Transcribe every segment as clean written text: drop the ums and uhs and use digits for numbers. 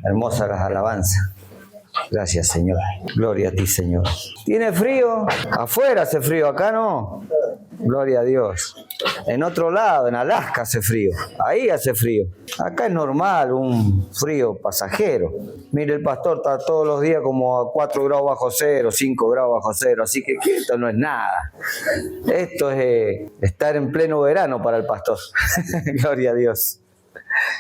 Hermosas las alabanzas. Gracias, Señor. Gloria a ti, Señor. ¿Tiene frío? Afuera hace frío, acá no. Gloria a Dios. En otro lado, en Alaska hace frío. Ahí hace frío. Acá es normal, un frío pasajero. Mire, el pastor está todos los días como a 4 grados bajo cero, 5 grados bajo cero. Así que esto no es nada. Esto es estar en pleno verano para el pastor. Gloria a Dios.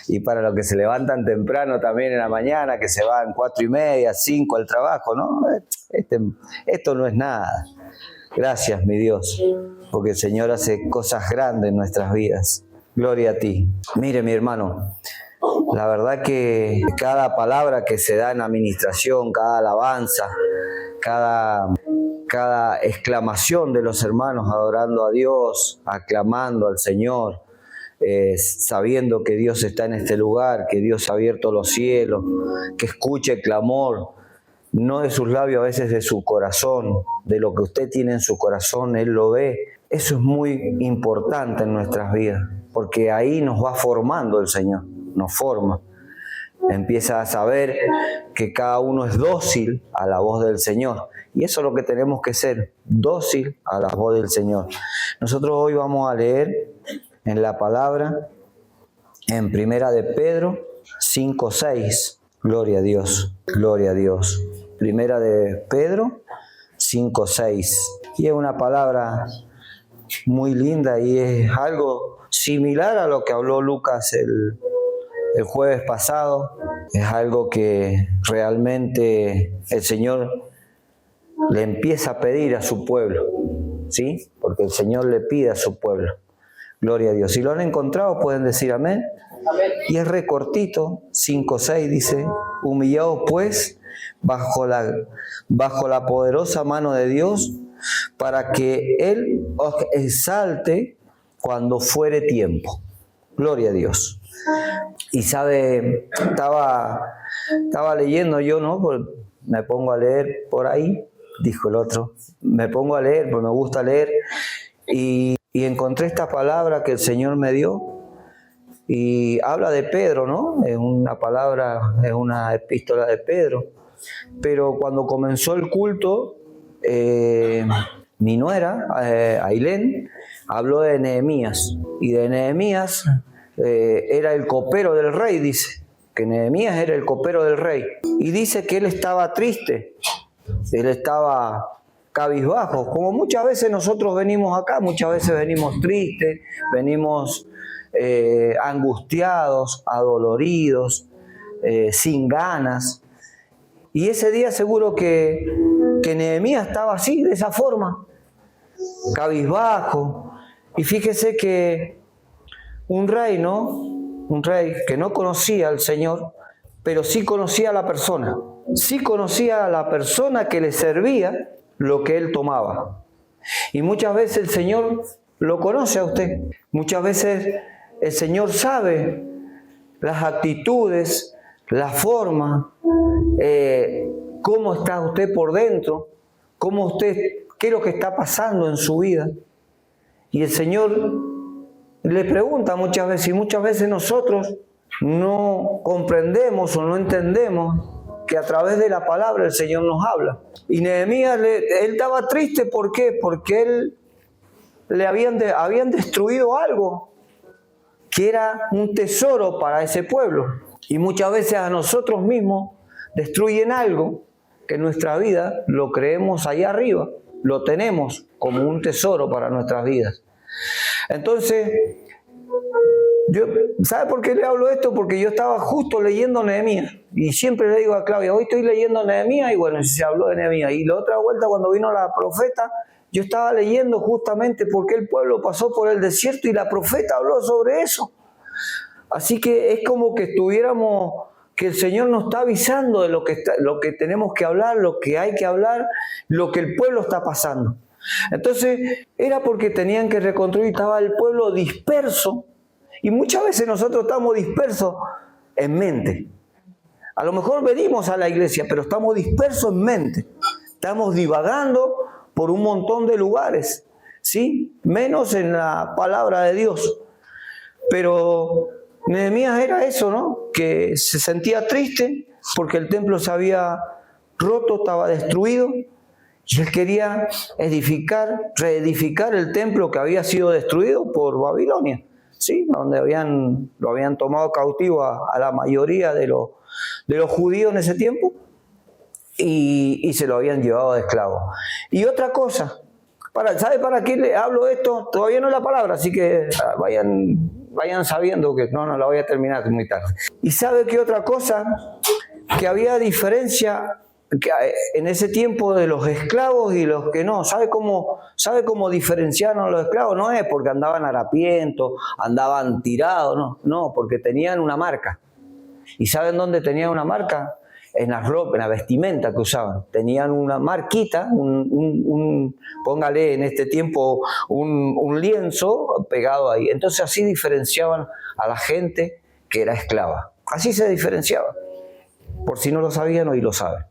Y para los que se levantan temprano también en la mañana, que se van 4:30, 5 al trabajo, ¿no? Esto no es nada. Gracias, mi Dios, porque el Señor hace cosas grandes en nuestras vidas. Gloria a ti. Mire, mi hermano, la verdad que cada palabra que se da en la administración, cada alabanza, cada exclamación de los hermanos adorando a Dios, aclamando al Señor, sabiendo que Dios está en este lugar, que Dios ha abierto los cielos, que escuche el clamor, no de sus labios, a veces de su corazón, de lo que usted tiene en su corazón, Él lo ve. Eso es muy importante en nuestras vidas, porque ahí nos va formando el Señor, nos forma. Empieza a saber que cada uno es dócil a la voz del Señor. Y eso es lo que tenemos que ser, dócil a la voz del Señor. Nosotros hoy vamos a leer en la palabra, en Primera de Pedro 5:6. Gloria a Dios, gloria a Dios. Primera de Pedro 5:6. Y es una palabra muy linda y es algo similar a lo que habló Lucas el jueves pasado. Es algo que realmente el Señor le empieza a pedir a su pueblo, ¿sí? Porque el Señor le pide a su pueblo. Gloria a Dios. Si lo han encontrado, pueden decir amén. Amén. Y es recortito, 5:6 dice: humillaos pues bajo la poderosa mano de Dios, para que Él os exalte cuando fuere tiempo. Gloria a Dios. Y sabe, estaba leyendo yo, ¿no? Me pongo a leer por ahí, dijo el otro. Me pongo a leer, porque me gusta leer. Y encontré esta palabra que el Señor me dio y habla de Pedro, ¿no? Es una palabra, es una epístola de Pedro. Pero cuando comenzó el culto, mi nuera, Ailén, habló de Nehemías. Y de Nehemías era el copero del rey, dice. Que Nehemías era el copero del rey. Y dice que él estaba triste. Él estaba cabizbajos, como muchas veces nosotros venimos acá, muchas veces venimos tristes, venimos angustiados, adoloridos, sin ganas. Y ese día seguro que Nehemías estaba así, de esa forma, cabizbajo. Y fíjese que un rey, ¿no? Un rey que no conocía al Señor, pero sí conocía a la persona. Sí conocía a la persona que le servía lo que él tomaba. Y muchas veces el Señor lo conoce a usted. Muchas veces el Señor sabe las actitudes, la forma, cómo está usted por dentro, qué es lo que está pasando en su vida. Y el Señor le pregunta muchas veces, y muchas veces nosotros no comprendemos o no entendemos que a través de la palabra el Señor nos habla. Y Nehemías, él estaba triste, ¿por qué? Porque él habían destruido algo que era un tesoro para ese pueblo. Y muchas veces a nosotros mismos destruyen algo que en nuestra vida lo creemos allá arriba, lo tenemos como un tesoro para nuestras vidas. Entonces, ¿sabe por qué le hablo esto? Porque yo estaba justo leyendo Nehemías. Y siempre le digo a Claudia, hoy estoy leyendo Nehemías, y bueno, se habló de Nehemías. Y la otra vuelta, cuando vino la profeta, yo estaba leyendo justamente por qué el pueblo pasó por el desierto y la profeta habló sobre eso. Así que es como que que el Señor nos está avisando de lo que tenemos que hablar, lo que hay que hablar, lo que el pueblo está pasando. Entonces, era porque tenían que reconstruir, estaba el pueblo disperso. Y muchas veces nosotros estamos dispersos en mente. A lo mejor venimos a la iglesia, pero estamos dispersos en mente. Estamos divagando por un montón de lugares, ¿sí? Menos en la palabra de Dios. Pero Nehemías era eso, ¿no? que se sentía triste porque el templo se había roto, estaba destruido, y él quería reedificar el templo que había sido destruido por Babilonia, ¿sí? Donde lo habían tomado cautivo a la mayoría de los judíos en ese tiempo y se lo habían llevado de esclavo. Y otra cosa, ¿sabe para qué le hablo esto? Todavía no es la palabra, así que vayan sabiendo que no la voy a terminar muy tarde. ¿Y sabe qué otra cosa? Que había diferencia que en ese tiempo de los esclavos y los que no. ¿Sabe cómo diferenciaron a los esclavos? No es porque andaban harapientos, andaban tirados, no, porque tenían una marca. ¿Y saben dónde tenían una marca? En la ropa, en la vestimenta que usaban. Tenían una marquita, póngale en este tiempo un lienzo pegado ahí. Entonces así diferenciaban a la gente que era esclava. Así se diferenciaba. Por si no lo sabían, hoy lo saben.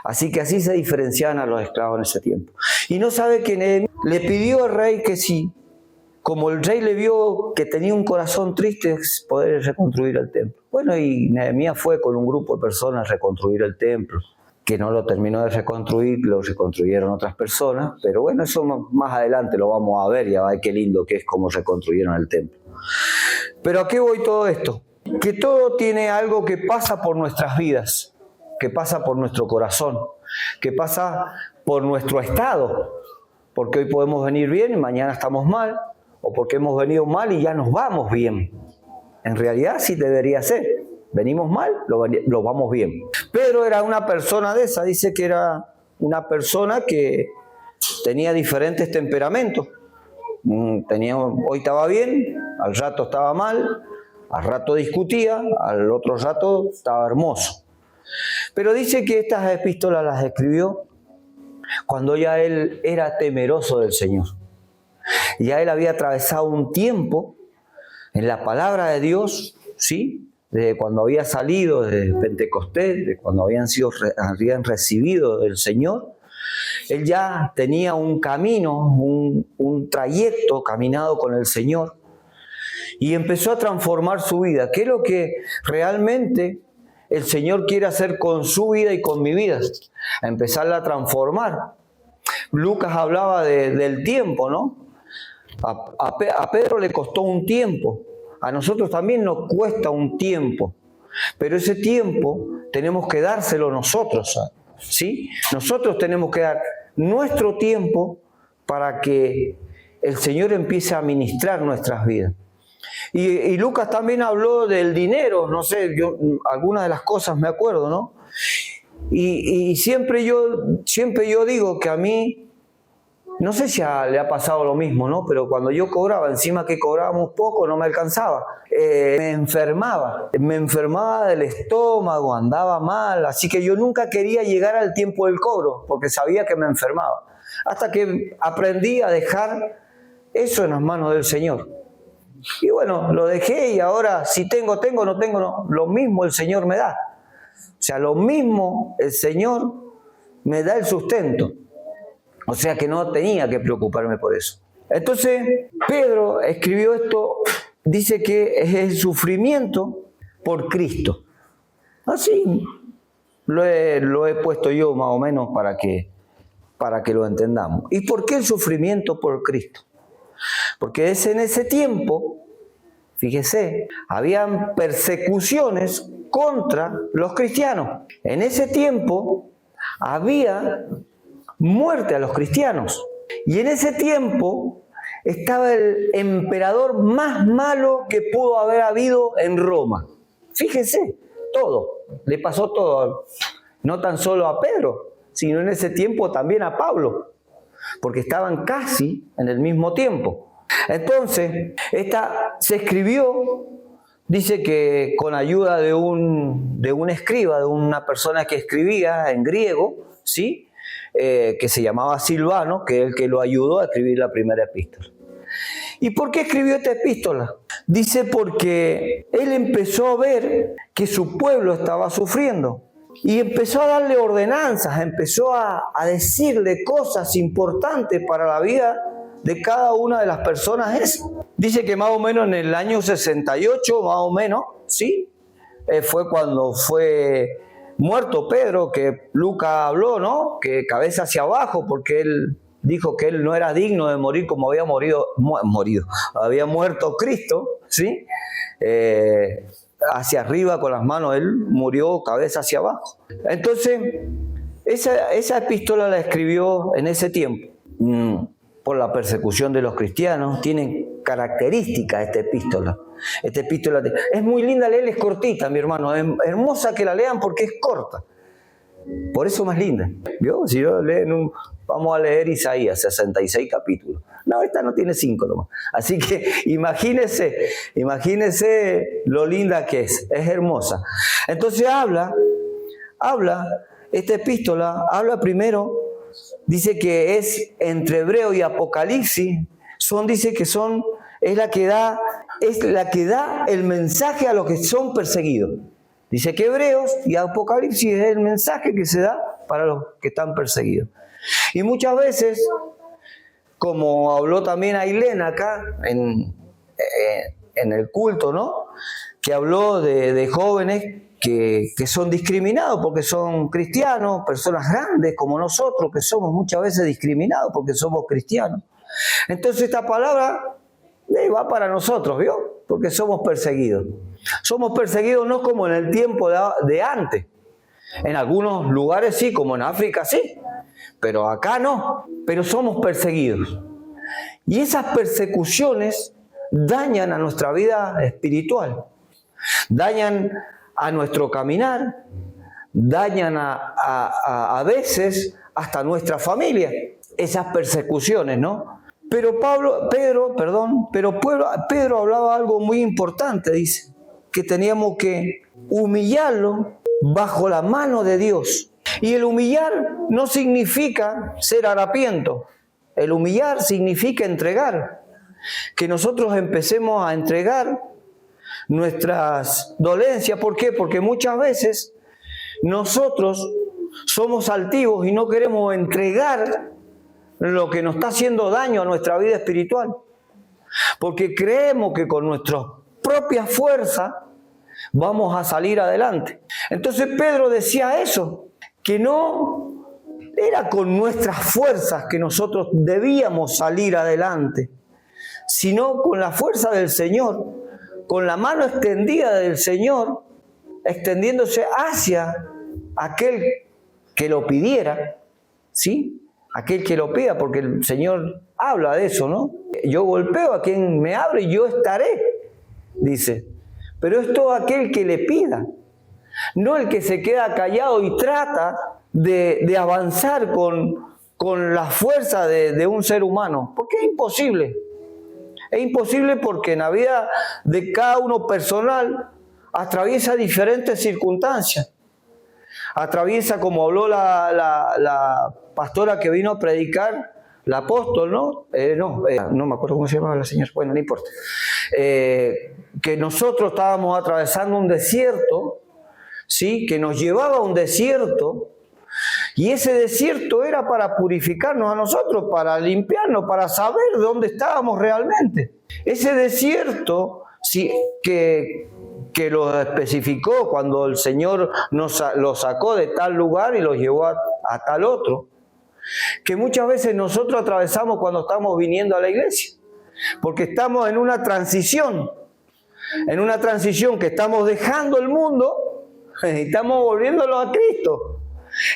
Así que así se diferenciaban a los esclavos en ese tiempo. Y no sabe que Nehemías le pidió al rey que sí, como el rey le vio que tenía un corazón triste, poder reconstruir el templo. Bueno, y Nehemías fue con un grupo de personas a reconstruir el templo, que no lo terminó de reconstruir, lo reconstruyeron otras personas, pero bueno, eso más adelante lo vamos a ver, ya va, qué lindo que es cómo reconstruyeron el templo. Pero ¿a qué voy todo esto? Que todo tiene algo que pasa por nuestras vidas, que pasa por nuestro corazón, que pasa por nuestro estado, porque hoy podemos venir bien y mañana estamos mal, o porque hemos venido mal y ya nos vamos bien. En realidad sí debería ser. Venimos mal, lo vamos bien. Pedro era una persona de esa, dice que era una persona que tenía diferentes temperamentos. Hoy estaba bien, al rato estaba mal, al rato discutía, al otro rato estaba hermoso. Pero dice que estas epístolas las escribió cuando ya él era temeroso del Señor. Ya él había atravesado un tiempo en la palabra de Dios, ¿sí? De cuando había salido de Pentecostés, de cuando habían recibido del Señor. Él ya tenía un camino, un trayecto caminado con el Señor y empezó a transformar su vida. ¿Qué es lo que realmente el Señor quiere hacer con su vida y con mi vida? A empezarla a transformar. Lucas hablaba del tiempo, ¿no? A Pedro le costó un tiempo, a nosotros también nos cuesta un tiempo, pero ese tiempo tenemos que dárselo nosotros, ¿sí? Nosotros tenemos que dar nuestro tiempo para que el Señor empiece a ministrar nuestras vidas. Y Lucas también habló del dinero, no sé, yo algunas de las cosas me acuerdo, ¿no? Y siempre yo digo que a mí, no sé si le ha pasado lo mismo, ¿no? Pero cuando yo cobraba, encima que cobrábamos poco, no me alcanzaba. Me enfermaba del estómago, andaba mal, así que yo nunca quería llegar al tiempo del cobro, porque sabía que me enfermaba. Hasta que aprendí a dejar eso en las manos del Señor. Y bueno, lo dejé y ahora si tengo, no tengo, no. Lo mismo el Señor me da. O sea, lo mismo el Señor me da el sustento. O sea que no tenía que preocuparme por eso. Entonces, Pedro escribió esto, dice que es el sufrimiento por Cristo. Así lo he puesto yo más o menos para que lo entendamos. ¿Y por qué el sufrimiento por Cristo? Porque en ese tiempo, fíjese, habían persecuciones contra los cristianos. En ese tiempo había muerte a los cristianos. Y en ese tiempo estaba el emperador más malo que pudo haber habido en Roma. Fíjese, todo, le pasó todo, no tan solo a Pedro, sino en ese tiempo también a Pablo, porque estaban casi en el mismo tiempo. Entonces, esta se escribió, dice que con ayuda de un escriba, de una persona que escribía en griego, ¿sí? Que se llamaba Silvano, que es el que lo ayudó a escribir la primera epístola. ¿Y por qué escribió esta epístola? Dice porque él empezó a ver que su pueblo estaba sufriendo y empezó a darle ordenanzas, empezó a decirle cosas importantes para la vida de cada una de las personas. Dice que más o menos en el año 68, más o menos, ¿sí? fue cuando fue muerto Pedro, que Lucas habló, ¿no? Que cabeza hacia abajo, porque él dijo que él no era digno de morir como había había muerto Cristo, ¿sí? Hacia arriba con las manos, él murió cabeza hacia abajo. Entonces, esa epístola la escribió en ese tiempo, por la persecución de los cristianos. Tiene características esta epístola. Esta epístola es muy linda leerla, es cortita, mi hermano. Es hermosa que la lean porque es corta. Por eso más linda. ¿Vio? Si yo leen vamos a leer Isaías, 66 capítulos. No, esta no tiene 5 nomás. Así que imagínense lo linda que es hermosa. Entonces esta epístola habla primero, dice que es entre Hebreo y Apocalipsis, es la que da el mensaje a los que son perseguidos. Dice que Hebreos y Apocalipsis es el mensaje que se da para los que están perseguidos. Y muchas veces, como habló también Ailena acá en el culto, ¿no? Que habló de jóvenes que son discriminados porque son cristianos, personas grandes como nosotros, que somos muchas veces discriminados porque somos cristianos. Entonces esta palabra va para nosotros, ¿vio? Porque somos perseguidos. Somos perseguidos no como en el tiempo de antes. En algunos lugares sí, como en África sí, pero acá no. Pero somos perseguidos. Y esas persecuciones dañan a nuestra vida espiritual, dañan a nuestro caminar, dañan a veces hasta nuestra familia, esas persecuciones, ¿no? Pero Pedro hablaba algo muy importante, dice, que teníamos que humillarlo bajo la mano de Dios. Y el humillar no significa ser harapiento, el humillar significa entregar, que nosotros empecemos a entregar nuestras dolencias. ¿Por qué? Porque muchas veces nosotros somos altivos y no queremos entregar lo que nos está haciendo daño a nuestra vida espiritual, porque creemos que con nuestras propias fuerzas vamos a salir adelante. Entonces Pedro decía eso, que no era con nuestras fuerzas que nosotros debíamos salir adelante, sino con la fuerza del Señor, con la mano extendida del Señor, extendiéndose hacia aquel que lo pidiera, ¿sí? Aquel que lo pida, porque el Señor habla de eso, ¿no? Yo golpeo a quien me abre y yo estaré, dice. Pero es todo aquel que le pida, no el que se queda callado y trata de avanzar con la fuerza de un ser humano, porque es imposible. Es imposible porque en la vida de cada uno personal atraviesa diferentes circunstancias. Atraviesa, como habló la pastora que vino a predicar, la apóstol, ¿no? No me acuerdo cómo se llamaba la señora, bueno, no importa. Que nosotros estábamos atravesando un desierto, ¿sí? Que nos llevaba a un desierto, y ese desierto era para purificarnos a nosotros, para limpiarnos, para saber dónde estábamos realmente. Ese desierto, sí, que lo especificó cuando el Señor lo sacó de tal lugar y lo llevó a tal otro, que muchas veces nosotros atravesamos cuando estamos viniendo a la iglesia, porque estamos en una transición que estamos dejando el mundo y estamos volviéndolo a Cristo.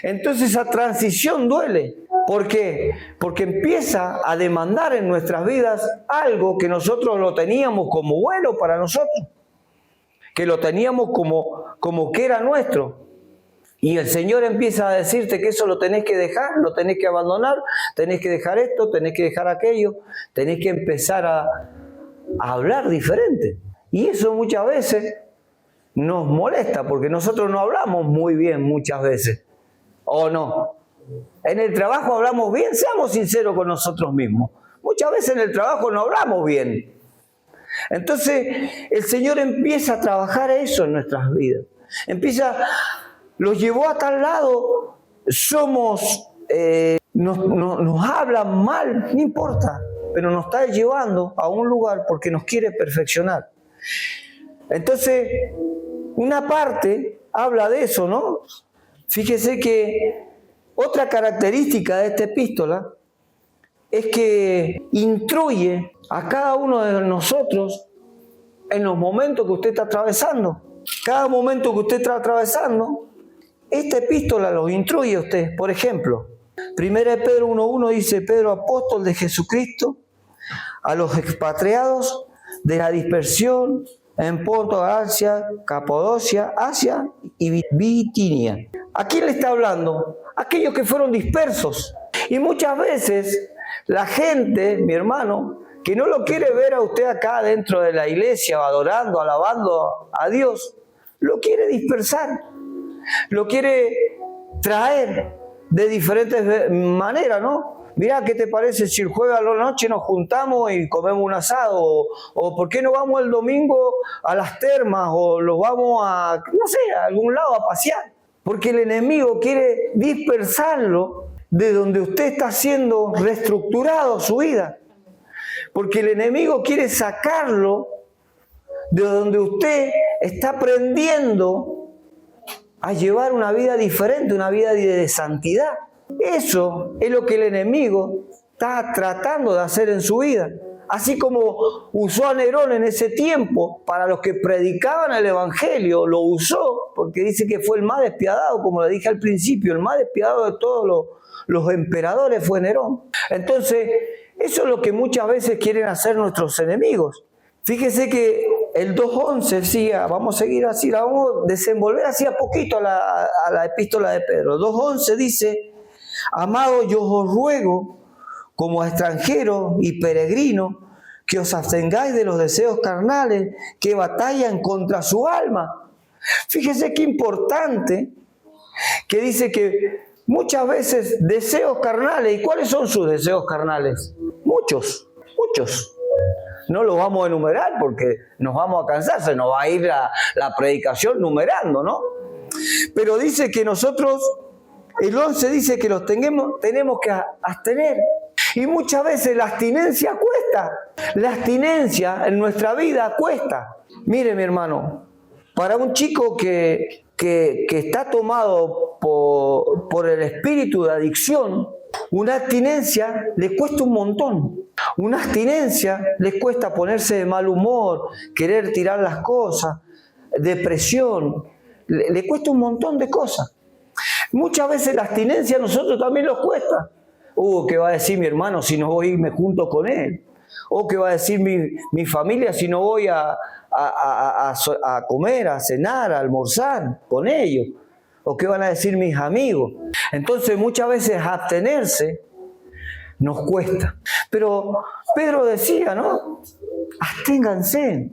Entonces esa transición duele. ¿Por qué? Porque empieza a demandar en nuestras vidas algo que nosotros lo teníamos como bueno para nosotros, que lo teníamos como que era nuestro. Y el Señor empieza a decirte que eso lo tenés que dejar, lo tenés que abandonar, tenés que dejar esto, tenés que dejar aquello, tenés que empezar a hablar diferente. Y eso muchas veces nos molesta, porque nosotros no hablamos muy bien muchas veces, ¿o no? En el trabajo hablamos bien, seamos sinceros con nosotros mismos. Muchas veces en el trabajo no hablamos bien. Entonces el Señor empieza a trabajar eso en nuestras vidas. Los llevó a tal lado, nos hablan mal, no importa, pero nos está llevando a un lugar porque nos quiere perfeccionar. Entonces una parte habla de eso, ¿no? Fíjese que otra característica de esta epístola es que instruye a cada uno de nosotros en los momentos que usted está atravesando. Cada momento que usted está atravesando, esta epístola los instruye a usted. Por ejemplo, 1 Pedro 1:1 dice: Pedro, apóstol de Jesucristo, a los expatriados de la dispersión en Ponto, Galacia, Capadocia, Asia y Bitinia. ¿A quién le está hablando? Aquellos que fueron dispersos. Y muchas veces la gente, mi hermano, que no lo quiere ver a usted acá dentro de la iglesia, adorando, alabando a Dios, lo quiere dispersar, lo quiere traer de diferentes maneras, ¿no? Mirá, ¿qué te parece si el jueves a la noche nos juntamos y comemos un asado? O ¿por qué no vamos el domingo a las termas? O los vamos a, no sé, a algún lado a pasear. Porque el enemigo quiere dispersarlo de donde usted está siendo reestructurado su vida. Porque el enemigo quiere sacarlo de donde usted está aprendiendo a llevar una vida diferente, una vida de santidad. Eso es lo que el enemigo está tratando de hacer en su vida. Así como usó a Nerón en ese tiempo para los que predicaban el evangelio, lo usó porque dice que fue el más despiadado, como le dije al principio, el más despiadado de todos los emperadores fue Nerón. Entonces, eso es lo que muchas veces quieren hacer nuestros enemigos. Fíjese que el 2.11, sí, vamos a seguir así, la vamos a desenvolver así a poquito a la epístola de Pedro. 2.11 dice: Amado, yo os ruego, como extranjeros y peregrinos, que os abstengáis de los deseos carnales que batallan contra su alma. Fíjese qué importante que dice que muchas veces deseos carnales. ¿Y cuáles son sus deseos carnales? Muchos. No los vamos a enumerar porque nos vamos a cansar, se nos va a ir la predicación numerando, ¿no? Pero dice que nosotros, el 11 dice que los tenemos que abstener. Y muchas veces la abstinencia cuesta. La abstinencia en nuestra vida cuesta. Mire, mi hermano, para un chico que está tomado por el espíritu de adicción, una abstinencia le cuesta un montón. Una abstinencia le cuesta ponerse de mal humor, querer tirar las cosas, depresión, le cuesta un montón de cosas. Muchas veces la abstinencia a nosotros también nos cuesta. ¿Qué va a decir mi hermano si no voy y me junto con él? ¿Qué va a decir mi familia si no voy a comer, a cenar, a almorzar con ellos? ¿O qué van a decir mis amigos? Entonces muchas veces abstenerse nos cuesta. Pero Pedro decía, ¿no? Absténganse.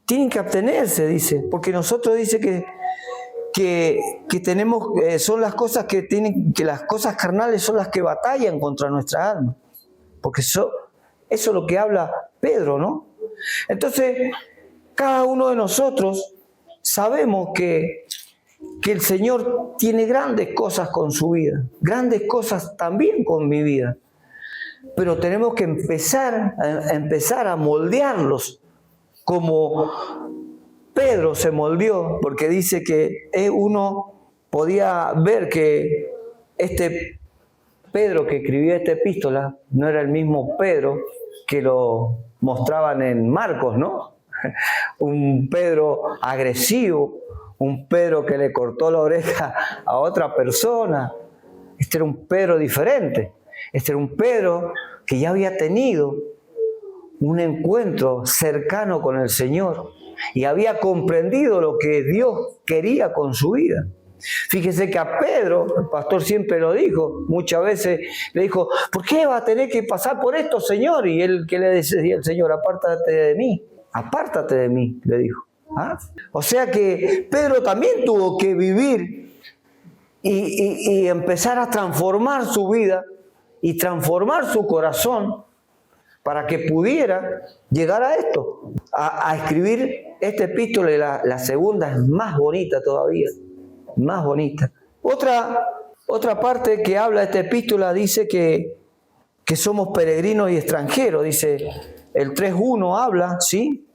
Tienen que abstenerse, dice. Porque nosotros dice que tenemos, son las cosas que las cosas carnales son las que batallan contra nuestra alma. Porque eso es lo que habla Pedro, ¿no? Entonces, cada uno de nosotros sabemos que el Señor tiene grandes cosas con su vida, grandes cosas también con mi vida. Pero tenemos que empezar a moldearlos como Pedro se moldeó, porque dice que uno podía ver que este Pedro que escribió esta epístola no era el mismo Pedro que lo mostraban en Marcos, ¿no? Un Pedro agresivo, un Pedro que le cortó la oreja a otra persona. Este era un Pedro diferente. Este era un Pedro que ya había tenido un encuentro cercano con el Señor y había comprendido lo que Dios quería con su vida. Fíjese que a Pedro, el pastor siempre lo dijo, muchas veces le dijo: ¿por qué va a tener que pasar por esto, Señor? Y él, ¿qué le decía el Señor? Apártate de mí, le dijo. ¿Ah? O sea que Pedro también tuvo que vivir y empezar a transformar su vida y transformar su corazón para que pudiera llegar a esto, a escribir esta epístola. Y la segunda es más bonita todavía, más bonita. Otra parte que habla esta epístola dice que somos peregrinos y extranjeros. Dice el 3.1 habla, ¿sí?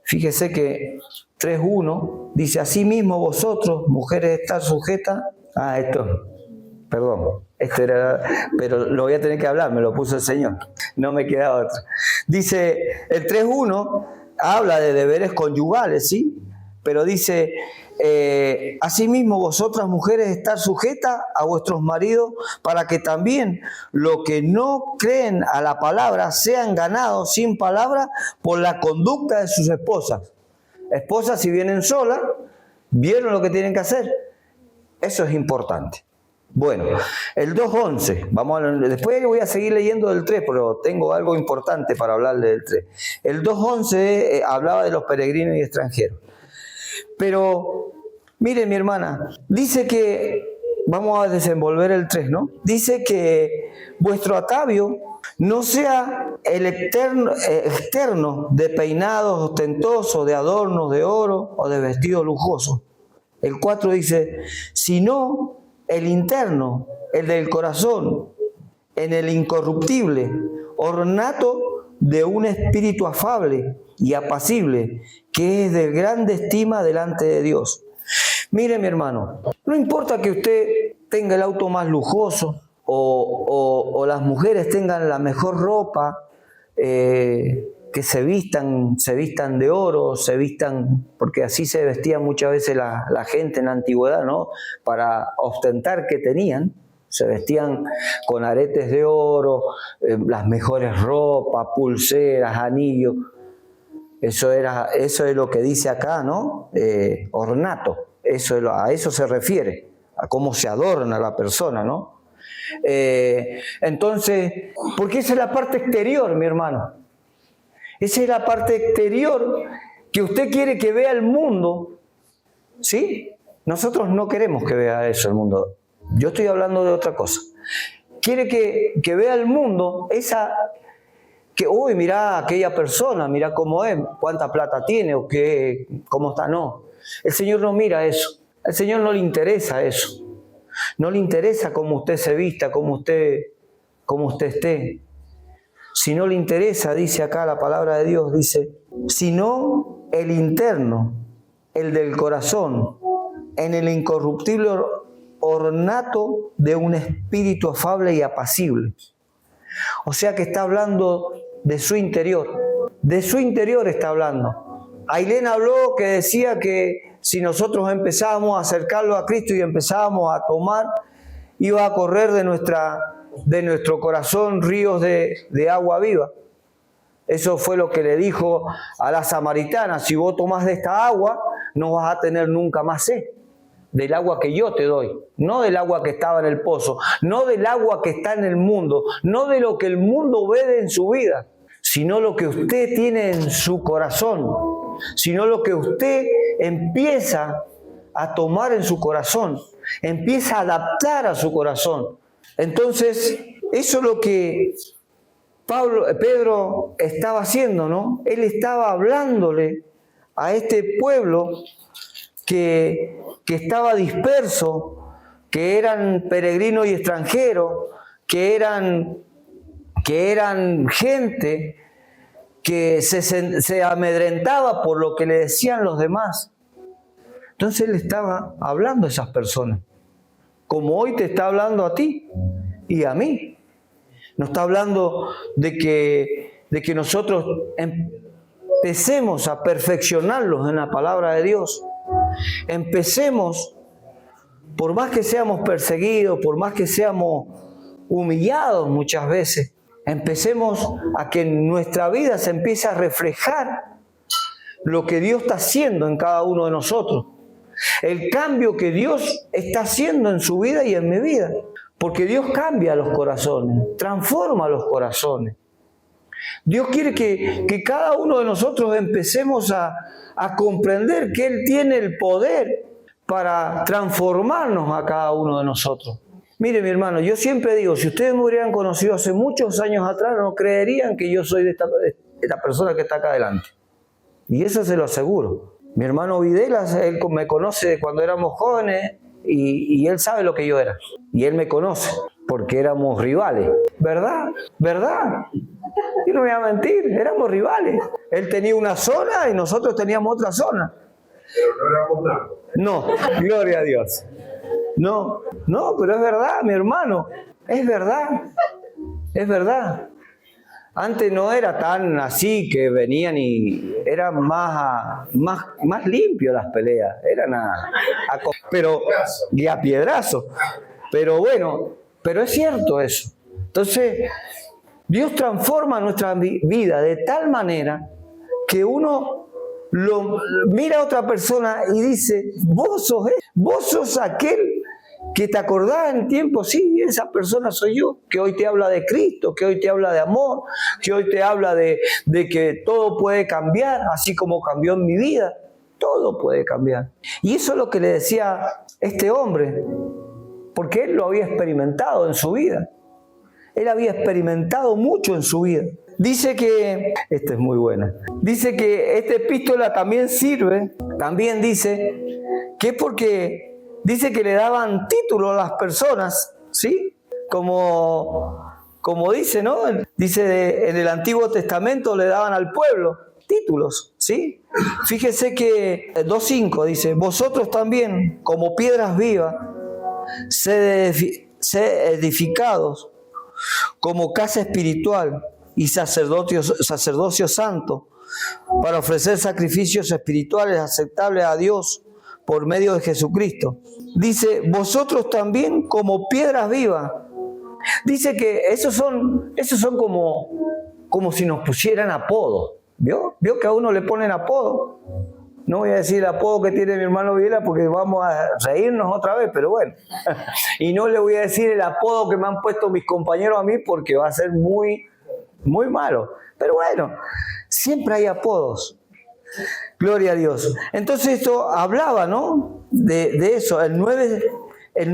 Fíjese que 3:1 dice, asimismo vosotros, mujeres, estar sujetas a esto. Perdón, esto era, pero lo voy a tener que hablar, me lo puso el Señor, no me queda otra. Dice, el 3:1 habla de deberes conyugales, ¿sí? Pero dice, asimismo vosotras mujeres estar sujetas a vuestros maridos para que también los que no creen a la palabra sean ganados sin palabra por la conducta de sus esposas. Esposas, si vienen solas, vieron lo que tienen que hacer. Eso es importante. Bueno, el 2:11, después voy a seguir leyendo del 3, pero tengo algo importante para hablarle del 3. El 2:11 hablaba de los peregrinos y extranjeros. Pero, mire mi hermana, dice que, vamos a desenvolver el 3, ¿no? Dice que vuestro atavio no sea el externo de peinados ostentosos, de adornos de oro o de vestidos lujosos. El 4 dice, sino el interno, el del corazón, en el incorruptible, ornato de un espíritu afable y apacible, que es de grande estima delante de Dios. Mire mi hermano, no importa que usted tenga el auto más lujoso o las mujeres tengan la mejor ropa, que se vistan de oro, porque así se vestían muchas veces la gente en la antigüedad, ¿no? Para ostentar que tenían, se vestían con aretes de oro, las mejores ropas, pulseras, anillos. Eso es lo que dice acá, ¿no? Ornato, a eso se refiere, a cómo se adorna la persona, ¿no? Entonces, porque esa es la parte exterior, mi hermano. Esa es la parte exterior que usted quiere que vea el mundo, ¿sí? Nosotros no queremos que vea eso el mundo. Yo estoy hablando de otra cosa. Quiere que vea el mundo uy, mira aquella persona, mira cómo es, cuánta plata tiene o cómo está. No, el Señor no mira eso. Al Señor no le interesa eso. No le interesa cómo usted se vista, cómo usted esté. Si no le interesa, dice acá la palabra de Dios, dice, sino el interno, el del corazón, en el incorruptible ornato de un espíritu afable y apacible. O sea que está hablando de su interior. De su interior está hablando. Ailén habló que decía que si nosotros empezábamos a acercarlo a Cristo y empezábamos a tomar, iba a correr de nuestro corazón ríos de agua viva. Eso fue lo que le dijo a la samaritana: si vos tomás de esta agua, no vas a tener nunca más sed. Del agua que yo te doy, no del agua que estaba en el pozo, no del agua que está en el mundo, no de lo que el mundo ve en su vida, sino lo que usted tiene en su corazón, sino lo que usted empieza a tomar en su corazón, empieza a adaptar a su corazón. Entonces, eso es lo que Pedro estaba haciendo, ¿no? Él estaba hablándole a este pueblo que estaba disperso, que eran peregrinos y extranjeros, que eran gente que se amedrentaba por lo que le decían los demás. Entonces él estaba hablando a esas personas, como hoy te está hablando a ti y a mí. Nos está hablando de que nosotros empecemos a perfeccionarlos en la palabra de Dios. Empecemos, por más que seamos perseguidos, por más que seamos humillados muchas veces, empecemos a que en nuestra vida se empiece a reflejar lo que Dios está haciendo en cada uno de nosotros. El cambio que Dios está haciendo en su vida y en mi vida. Porque Dios cambia los corazones, transforma los corazones. Dios quiere que cada uno de nosotros empecemos a comprender que Él tiene el poder para transformarnos a cada uno de nosotros. Mire, mi hermano, yo siempre digo, si ustedes me hubieran conocido hace muchos años atrás, no creerían que yo soy de esta persona que está acá adelante. Y eso se lo aseguro. Mi hermano Videlas, él me conoce de cuando éramos jóvenes y él sabe lo que yo era. Y él me conoce porque éramos rivales. ¿Verdad? ¿Verdad? Yo no voy a mentir, éramos rivales. Él tenía una zona y nosotros teníamos otra zona. Pero no éramos narcos. No, gloria a Dios. No, pero es verdad, mi hermano. Es verdad. Es verdad. Antes no era tan así que venían y eran más limpios las peleas. Eran y a piedrazo. Pero bueno, pero es cierto eso. Entonces, Dios transforma nuestra vida de tal manera que uno lo mira a otra persona y dice, vos sos aquel que te acordás en tiempo, sí, esa persona soy yo, que hoy te habla de Cristo, que hoy te habla de amor, que hoy te habla de que todo puede cambiar, así como cambió en mi vida, todo puede cambiar. Y eso es lo que le decía este hombre, porque él lo había experimentado en su vida. Él había experimentado mucho en su vida. Dice que, esta es muy buena, dice que esta epístola también sirve, también dice que es porque dice que le daban título a las personas, ¿sí? Como dice, ¿no? Dice en el Antiguo Testamento le daban al pueblo títulos, ¿sí? Fíjese que 2.5 dice, vosotros también, como piedras vivas, sed edificados como casa espiritual y sacerdocio santo, para ofrecer sacrificios espirituales aceptables a Dios por medio de Jesucristo. Dice, vosotros también como piedras vivas. Dice que esos son como si nos pusieran apodo. ¿Vio que a uno le ponen apodo? No voy a decir el apodo que tiene mi hermano Viela porque vamos a reírnos otra vez, pero bueno. Y no le voy a decir el apodo que me han puesto mis compañeros a mí porque va a ser muy, muy malo. Pero bueno, siempre hay apodos. Gloria a Dios. Entonces esto hablaba, ¿no? De eso. El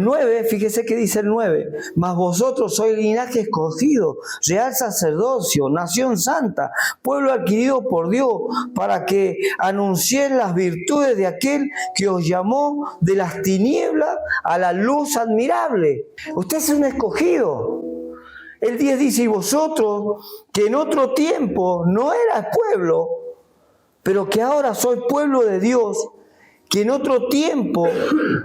9, fíjese que dice el 9. Mas vosotros sois linaje escogido, real sacerdocio, nación santa, pueblo adquirido por Dios, para que anunciéis las virtudes de aquel que os llamó de las tinieblas a la luz admirable. Usted es un escogido. El 10 dice, y vosotros, que en otro tiempo no eras pueblo, pero que ahora sois pueblo de Dios, que en otro tiempo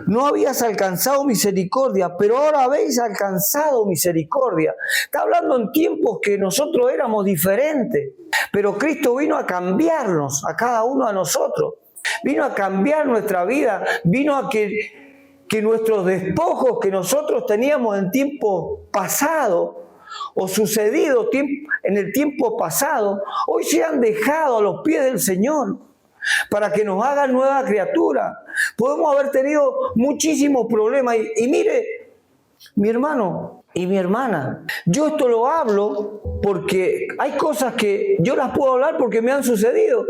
no habías alcanzado misericordia, pero ahora habéis alcanzado misericordia. Está hablando en tiempos que nosotros éramos diferentes, pero Cristo vino a cambiarnos, a cada uno de nosotros. Vino a cambiar nuestra vida, vino a que nuestros despojos que nosotros teníamos en tiempo pasado, o sucedido en el tiempo pasado, hoy se han dejado a los pies del Señor para que nos hagan nueva criatura. Podemos haber tenido muchísimos problemas y mire, mi hermano y mi hermana, yo esto lo hablo porque hay cosas que yo las puedo hablar porque me han sucedido.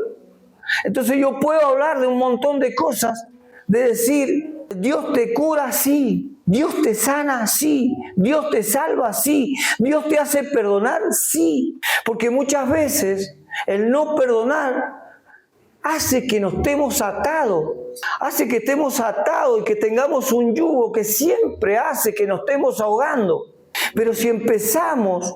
Entonces yo puedo hablar de un montón de cosas, de decir, Dios te cura así, Dios te sana así, Dios te salva así, Dios te hace perdonar sí, porque muchas veces el no perdonar hace que nos estemos atados, hace que estemos atados y que tengamos un yugo que siempre hace que nos estemos ahogando. Pero si empezamos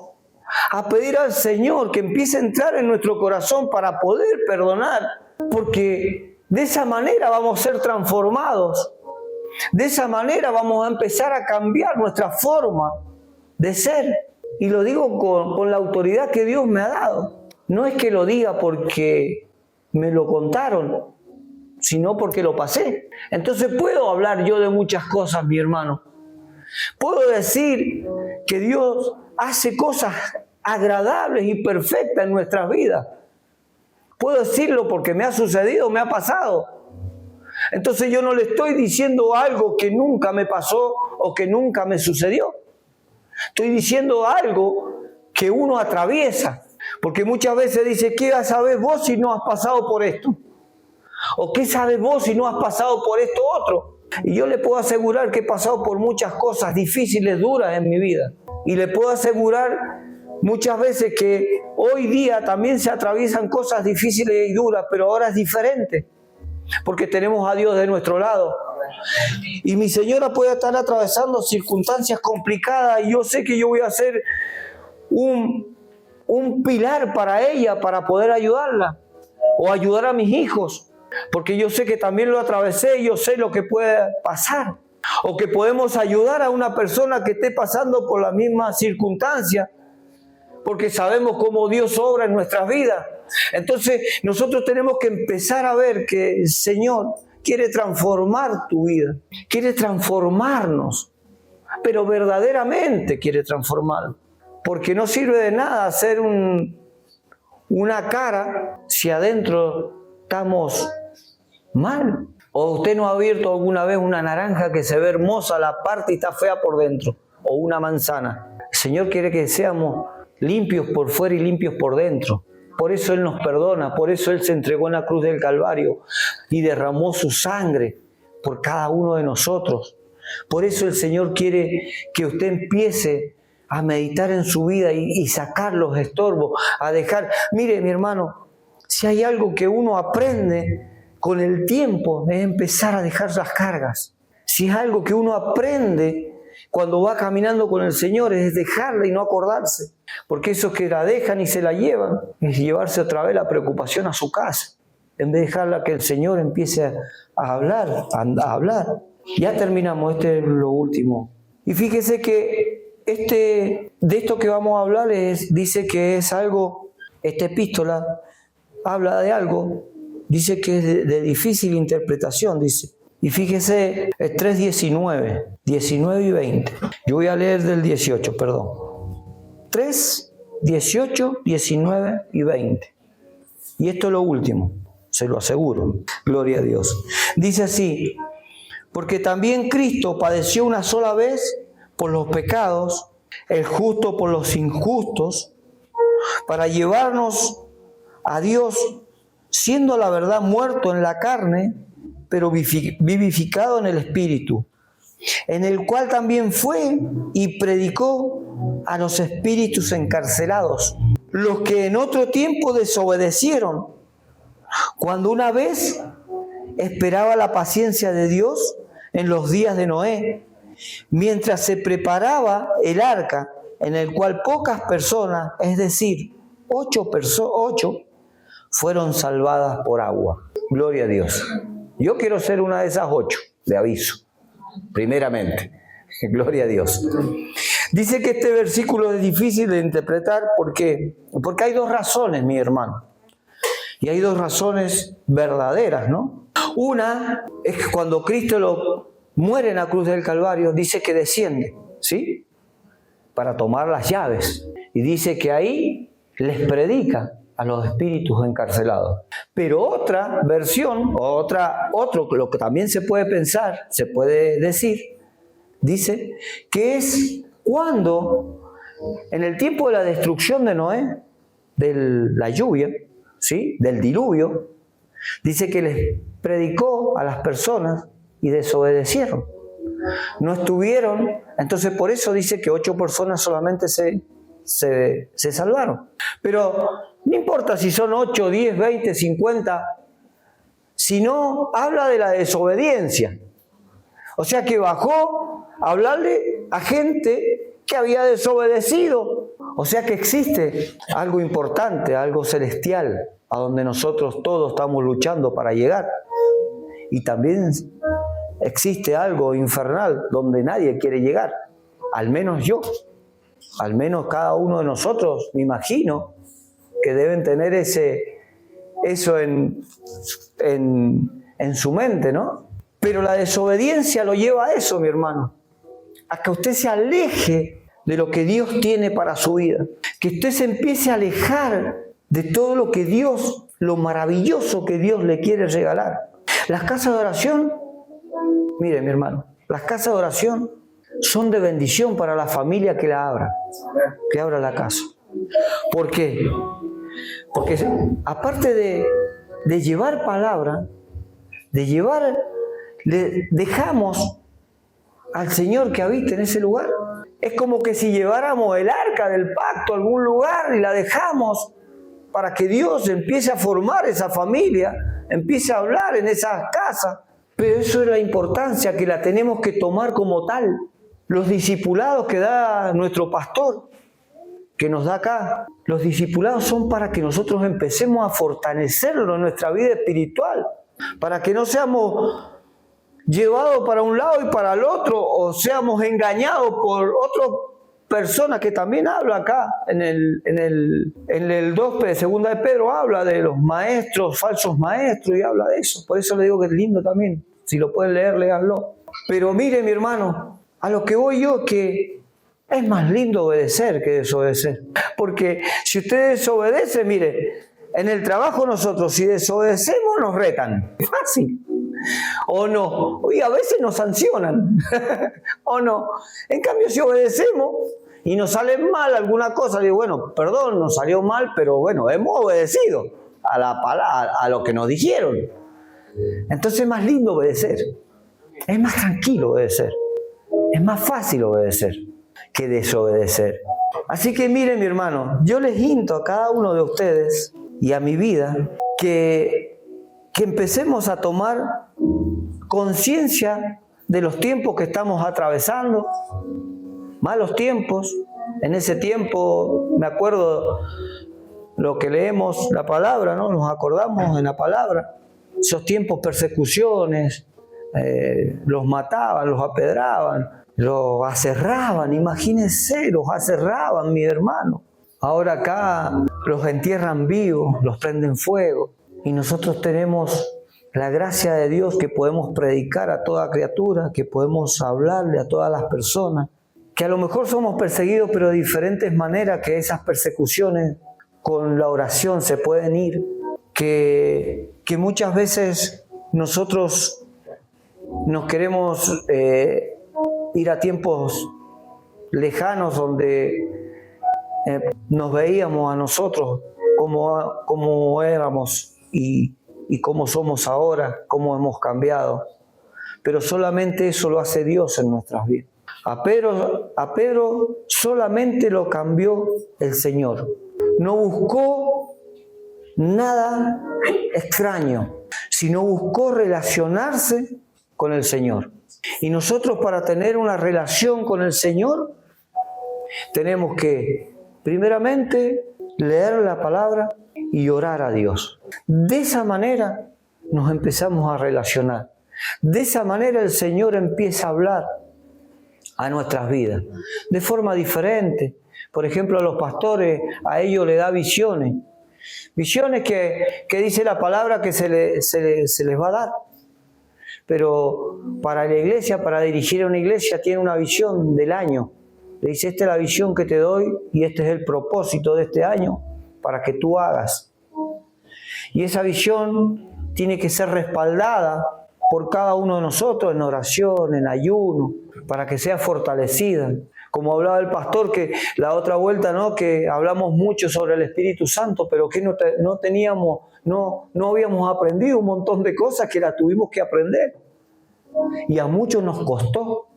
a pedir al Señor que empiece a entrar en nuestro corazón para poder perdonar, porque de esa manera vamos a ser transformados. De esa manera vamos a empezar a cambiar nuestra forma de ser. Y lo digo con la autoridad que Dios me ha dado. No es que lo diga porque me lo contaron, sino porque lo pasé. Entonces puedo hablar yo de muchas cosas, mi hermano. Puedo decir que Dios hace cosas agradables y perfectas en nuestras vidas. Puedo decirlo porque me ha sucedido, me ha pasado. Entonces yo no le estoy diciendo algo que nunca me pasó o que nunca me sucedió. Estoy diciendo algo que uno atraviesa. Porque muchas veces dice, ¿qué sabes vos si no has pasado por esto? ¿O qué sabes vos si no has pasado por esto otro? Y yo le puedo asegurar que he pasado por muchas cosas difíciles, duras en mi vida. Y le puedo asegurar muchas veces que hoy día también se atraviesan cosas difíciles y duras, pero ahora es diferente. Porque tenemos a Dios de nuestro lado. Y mi señora puede estar atravesando circunstancias complicadas y yo sé que yo voy a ser un un pilar para ella, para poder ayudarla o ayudar a mis hijos, porque yo sé que también lo atravesé y yo sé lo que puede pasar, o que podemos ayudar a una persona que esté pasando por la misma circunstancia, porque sabemos cómo Dios obra en nuestras vidas. Entonces nosotros tenemos que empezar a ver que el Señor quiere transformar tu vida, quiere transformarnos, pero verdaderamente quiere transformarnos, porque no sirve de nada hacer una cara si adentro estamos mal. ¿O usted no ha abierto alguna vez una naranja que se ve hermosa a la parte y está fea por dentro? O una manzana. El Señor quiere que seamos limpios por fuera y limpios por dentro. Por eso Él nos perdona, por eso Él se entregó en la cruz del Calvario y derramó su sangre por cada uno de nosotros. Por eso el Señor quiere que usted empiece a meditar en su vida y sacar los estorbos, a dejar. Mire, mi hermano, si hay algo que uno aprende con el tiempo es empezar a dejar las cargas. Si es algo que uno aprende cuando va caminando con el Señor es dejarla y no acordarse. Porque esos que la dejan y se la llevan es llevarse otra vez la preocupación a su casa. En vez de dejarla que el Señor empiece a hablar. Ya terminamos, este es lo último. Y fíjese que de esto que vamos a hablar dice que es algo, esta epístola habla de algo, dice que es de difícil interpretación, dice. Y fíjese, es 3:19, 19 y 20. Yo voy a leer del 18, perdón. 3, 18, 19 y 20. Y esto es lo último, se lo aseguro. Gloria a Dios. Dice así: porque también Cristo padeció una sola vez por los pecados, el justo por los injustos, para llevarnos a Dios, siendo la verdad muerto en la carne, pero vivificado en el Espíritu, en el cual también fue y predicó a los espíritus encarcelados, los que en otro tiempo desobedecieron, cuando una vez esperaba la paciencia de Dios en los días de Noé, mientras se preparaba el arca, en el cual pocas personas, es decir, 8 fueron salvadas por agua. Gloria a Dios. Yo quiero ser una de esas 8, de aviso, primeramente. Gloria a Dios. Dice que este versículo es difícil de interpretar. ¿Por qué? Porque hay 2 razones, mi hermano. Y hay 2 razones verdaderas, ¿no? Una es que cuando Cristo muere en la cruz del Calvario, dice que desciende, ¿sí? Para tomar las llaves. Y dice que ahí les predica a los espíritus encarcelados. Pero otra versión, lo que también se puede pensar, se puede decir, dice que es cuando, en el tiempo de la destrucción de Noé, de la lluvia, ¿sí? Del diluvio, dice que les predicó a las personas y desobedecieron. No estuvieron, entonces por eso dice que 8 personas solamente se salvaron. Pero no importa si son 8, 10, 20, 50, sino habla de la desobediencia. O sea que bajó a hablarle a gente que había desobedecido. O sea que existe algo importante, algo celestial, a donde nosotros todos estamos luchando para llegar. Y también existe algo infernal donde nadie quiere llegar. Al menos yo. Al menos cada uno de nosotros, me imagino, que deben tener eso en su mente, ¿no? Pero la desobediencia lo lleva a eso, mi hermano. A que usted se aleje de lo que Dios tiene para su vida. Que usted se empiece a alejar de todo lo que Dios, lo maravilloso que Dios le quiere regalar. Las casas de oración, mire, mi hermano, las casas de oración son de bendición para la familia que abra la casa. ¿Por qué? Porque aparte de llevar palabra, le dejamos al Señor que habita en ese lugar. Es como que si lleváramos el arca del pacto a algún lugar y la dejamos para que Dios empiece a formar esa familia, empiece a hablar en esas casas. Pero eso es la importancia que la tenemos que tomar como tal. Los discipulados que da nuestro pastor, que nos da acá. Los discipulados son para que nosotros empecemos a fortalecerlo en nuestra vida espiritual, para que no seamos llevados para un lado y para el otro, o seamos engañados por otra persona que también habla acá. En el 2 de segunda de Pedro habla de los maestros, falsos maestros, y habla de eso. Por eso le digo que es lindo también. Si lo pueden leer, léanlo. Pero mire, mi hermano, a lo que voy yo, que es más lindo obedecer que desobedecer. Porque si usted desobedece, mire, en el trabajo nosotros, si desobedecemos, nos retan. Es fácil. O no. Y a veces nos sancionan. O no. En cambio, si obedecemos y nos sale mal alguna cosa, digo, bueno, perdón, nos salió mal, pero bueno, hemos obedecido a la palabra, a lo que nos dijeron. Entonces es más lindo obedecer. Es más tranquilo obedecer. Es más fácil obedecer que desobedecer. Así que miren, mi hermano, yo les insto a cada uno de ustedes y a mi vida que empecemos a tomar conciencia de los tiempos que estamos atravesando, malos tiempos. En ese tiempo, me acuerdo lo que leemos la palabra, ¿no? Nos acordamos en la palabra. Esos tiempos, persecuciones, los mataban, los apedraban, los aserraban, imagínense, los aserraban, mi hermano. Ahora acá los entierran vivos, los prenden fuego, y nosotros tenemos la gracia de Dios que podemos predicar a toda criatura, que podemos hablarle a todas las personas, que a lo mejor somos perseguidos, pero de diferentes maneras, que esas persecuciones con la oración se pueden ir, que muchas veces nosotros nos queremos ir a tiempos lejanos donde nos veíamos a nosotros como éramos y cómo somos ahora, cómo hemos cambiado. Pero solamente eso lo hace Dios en nuestras vidas. A Pedro solamente lo cambió el Señor. No buscó nada extraño, sino buscó relacionarse con el Señor. Y nosotros, para tener una relación con el Señor, tenemos que, primeramente, leer la palabra y orar a Dios. De esa manera nos empezamos a relacionar. De esa manera el Señor empieza a hablar a nuestras vidas, de forma diferente. Por ejemplo, a los pastores, a ellos les da visiones. Visiones que dice la palabra que se les va a dar. Pero para la iglesia, para dirigir a una iglesia, tiene una visión del año. Le dice, esta es la visión que te doy y este es el propósito de este año para que tú hagas. Y esa visión tiene que ser respaldada por cada uno de nosotros en oración, en ayuno, para que sea fortalecida. Como hablaba el pastor, que la otra vuelta, ¿no?, que hablamos mucho sobre el Espíritu Santo, pero que no habíamos aprendido un montón de cosas que las tuvimos que aprender. Y a muchos nos costó.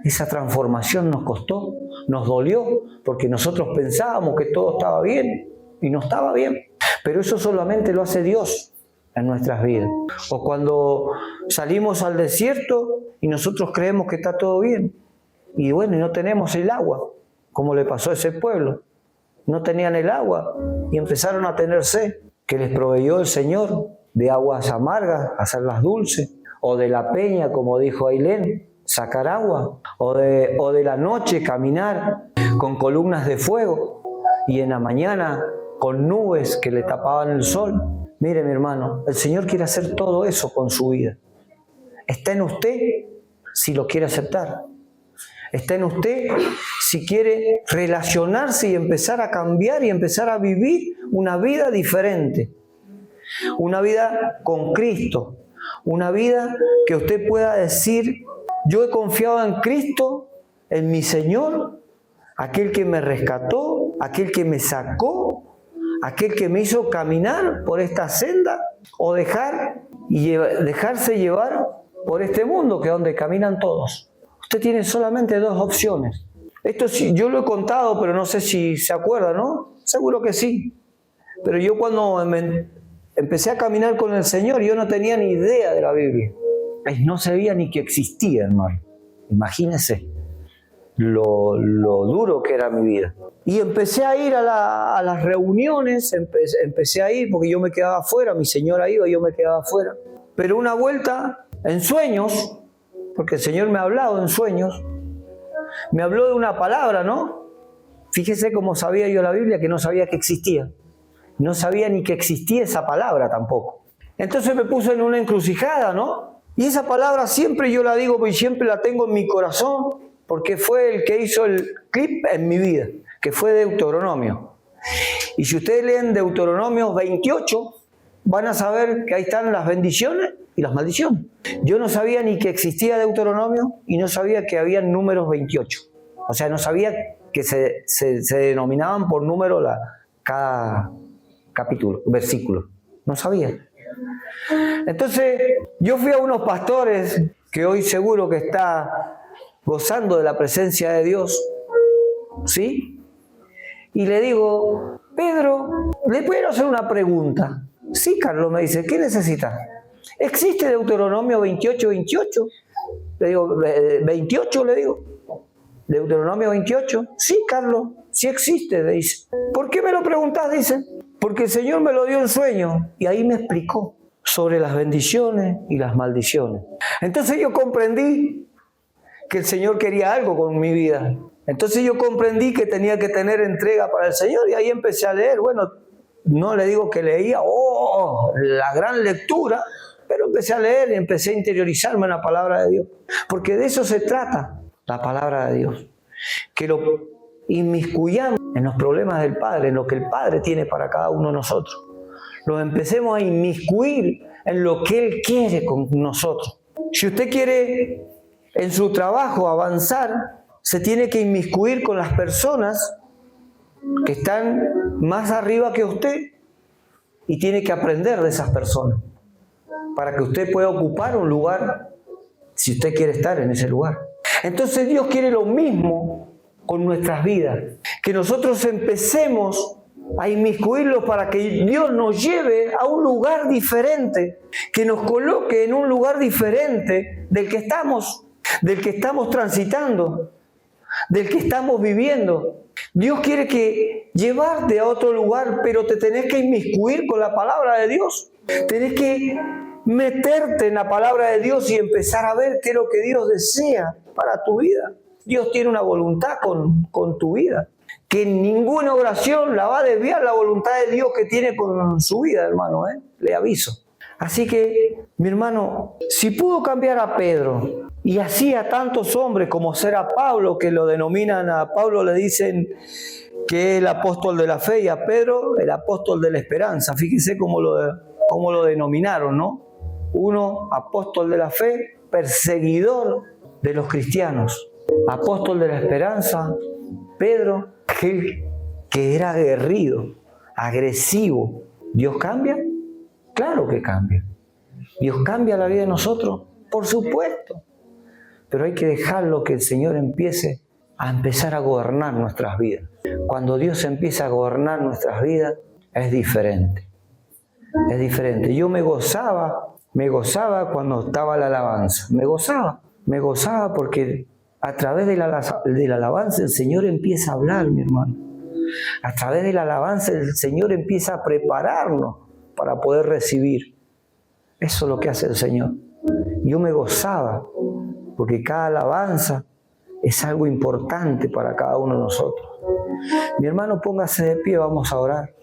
Esa transformación nos costó, nos dolió, porque nosotros pensábamos que todo estaba bien y no estaba bien. Pero eso solamente lo hace Dios en nuestras vidas. O cuando salimos al desierto y nosotros creemos que está todo bien. Y bueno, y no tenemos el agua, como le pasó a ese pueblo. No tenían el agua y empezaron a tener sed, que les proveyó el Señor de aguas amargas, hacerlas dulces, o de la peña, como dijo Ailén, sacar agua, o de la noche caminar con columnas de fuego, y en la mañana con nubes que le tapaban el sol. Mire, mi hermano, el Señor quiere hacer todo eso con su vida. Está en usted si lo quiere aceptar. Está en usted si quiere relacionarse y empezar a cambiar y empezar a vivir una vida diferente. Una vida con Cristo. Una vida que usted pueda decir, yo he confiado en Cristo, en mi Señor, aquel que me rescató, aquel que me sacó, aquel que me hizo caminar por esta senda, o dejarse llevar por este mundo que es donde caminan todos. Usted tiene solamente dos opciones. Esto sí, yo lo he contado, pero no sé si se acuerda, ¿no? Seguro que sí. Pero yo cuando empecé a caminar con el Señor, yo no tenía ni idea de la Biblia. No sabía ni que existía, hermano. Imagínense. lo duro que era mi vida. Y empecé a ir a las reuniones, empecé a ir porque yo me quedaba afuera, mi señora iba y yo me quedaba afuera. Pero una vuelta en sueños, porque el Señor me ha hablado en sueños, me habló de una palabra, ¿no? Fíjese cómo sabía yo la Biblia, que no sabía que existía. No sabía ni que existía esa palabra tampoco. Entonces me puse en una encrucijada, ¿no? Y esa palabra siempre yo la digo y siempre la tengo en mi corazón, porque fue el que hizo el clip en mi vida, que fue Deuteronomio. Y si ustedes leen Deuteronomio 28, van a saber que ahí están las bendiciones y las maldiciones. Yo no sabía ni que existía Deuteronomio y no sabía que había números 28. O sea, no sabía que se denominaban por número cada capítulo, versículo. No sabía. Entonces, yo fui a unos pastores que hoy seguro que está gozando de la presencia de Dios, ¿sí? Y le digo, Pedro, ¿le puedo hacer una pregunta? Sí, Carlos, me dice, ¿qué necesita? ¿Existe Deuteronomio 28, 28? Le digo, 28, le digo. Deuteronomio 28. Sí, Carlos, sí existe, le dice. ¿Por qué me lo preguntás? Dice. Porque el Señor me lo dio en sueño y ahí me explicó sobre las bendiciones y las maldiciones. Entonces yo comprendí que el Señor quería algo con mi vida. Entonces yo comprendí que tenía que tener entrega para el Señor y ahí empecé a leer. Bueno, no le digo que leía, la gran lectura, pero empecé a leer y empecé a interiorizarme en la palabra de Dios. Porque de eso se trata la palabra de Dios. Que lo inmiscuyamos en los problemas del Padre, en lo que el Padre tiene para cada uno de nosotros. Los empecemos a inmiscuir en lo que Él quiere con nosotros. Si usted quiere en su trabajo avanzar, se tiene que inmiscuir con las personas que están más arriba que usted y tiene que aprender de esas personas para que usted pueda ocupar un lugar si usted quiere estar en ese lugar. Entonces Dios quiere lo mismo con nuestras vidas, que nosotros empecemos a inmiscuirlos para que Dios nos lleve a un lugar diferente, que nos coloque en un lugar diferente del que estamos transitando, del que estamos viviendo. Dios quiere que llevarte a otro lugar, pero te tenés que inmiscuir con la palabra de Dios. Tenés que meterte en la palabra de Dios y empezar a ver qué es lo que Dios desea para tu vida. Dios tiene una voluntad con tu vida, que ninguna oración la va a desviar la voluntad de Dios que tiene con su vida, hermano, le aviso. Así que, mi hermano, si pudo cambiar a Pedro y así a tantos hombres como ser a Pablo, que lo denominan, a Pablo le dicen que es el apóstol de la fe y a Pedro el apóstol de la esperanza. Fíjense cómo lo denominaron, ¿no? Uno, apóstol de la fe, perseguidor de los cristianos. Apóstol de la esperanza, Pedro, que era aguerrido, agresivo. ¿Dios cambia? Claro que cambia. ¿Dios cambia la vida de nosotros? Por supuesto. Pero hay que dejarlo que el Señor empiece a gobernar nuestras vidas. Cuando Dios empieza a gobernar nuestras vidas, es diferente. Es diferente. Yo me gozaba cuando estaba la alabanza. Me gozaba porque a través de la alabanza el Señor empieza a hablar, mi hermano. A través de la alabanza el Señor empieza a prepararnos para poder recibir. Eso es lo que hace el Señor. Yo me gozaba porque cada alabanza es algo importante para cada uno de nosotros. Mi hermano, póngase de pie, vamos a orar.